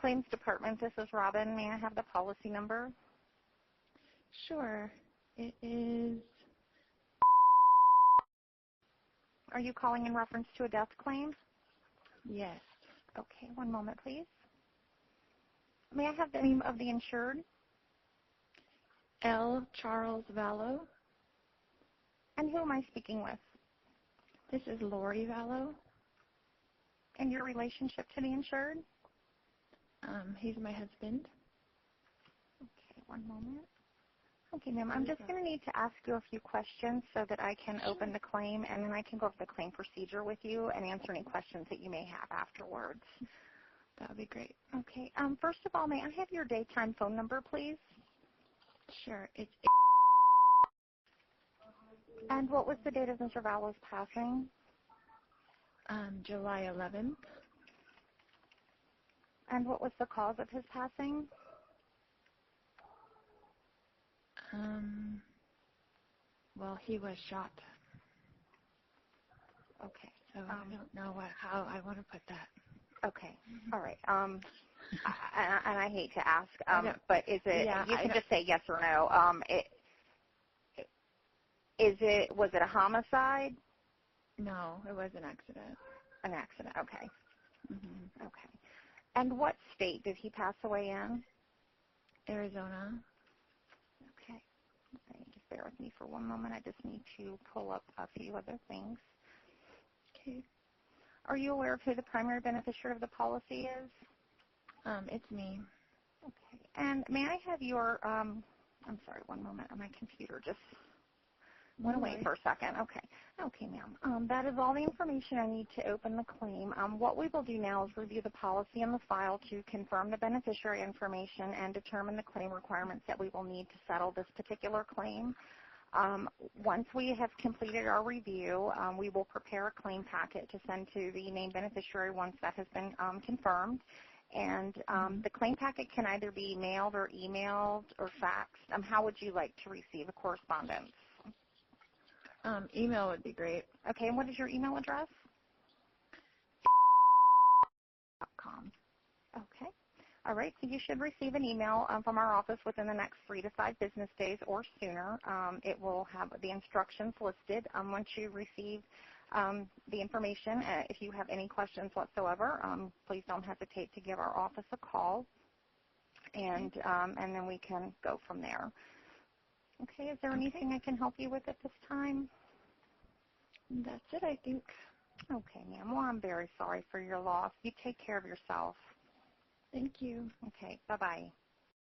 Claims Department, this is Robin. May I have the policy number? Sure. It is... Are you calling in reference to a death claim? Yes. Okay, one moment, please. May I have the name of the insured? L. Charles Vallow. And who am I speaking with? This is Lori Vallow. And your relationship to the insured? He's my husband. Okay, one moment. Okay, ma'am, I'm just going to need to ask you a few questions so that I can open the claim, and then I can go over the claim procedure with you and answer any questions that you may have afterwards. That would be great. Okay, first of all, may I have your daytime phone number, please? Sure. It's... And what was the date of Mr. Vallow's passing? July 11th. And what was the cause of his passing? Well, he was shot. Okay. So I don't know how I want to put that. Okay. All right. And I hate to ask, but is it? Yeah, you can just say yes or no. Was it a homicide? No, it was an accident. An accident. Okay. Mm-hmm. Okay. And what state did he pass away in? Arizona. Okay. All right, just bear with me for one moment. I just need to pull up a few other things. Okay. Are you aware of who the primary beneficiary of the policy is? It's me. Okay. And may I have your, I'm sorry, one moment. My computer just went away for a second. Okay. Okay, ma'am. That is all the information I need to open the claim. What we will do now is review the policy and the file to confirm the beneficiary information and determine the claim requirements that we will need to settle this particular claim. Once we have completed our review, we will prepare a claim packet to send to the named beneficiary once that has been confirmed. And the claim packet can either be mailed or emailed or faxed. How would you like to receive a correspondence? Email would be great. Okay, and what is your email address? .com. Okay. All right, so you should receive an email from our office within the next 3 to 5 business days or sooner. It will have the instructions listed. Once you receive the information, if you have any questions whatsoever, please don't hesitate to give our office a call, and then we can go from there. Okay, is there anything I can help you with at this time? That's it, I think. Okay, ma'am. Well, I'm very sorry for your loss. You take care of yourself. Thank you. Okay, bye-bye.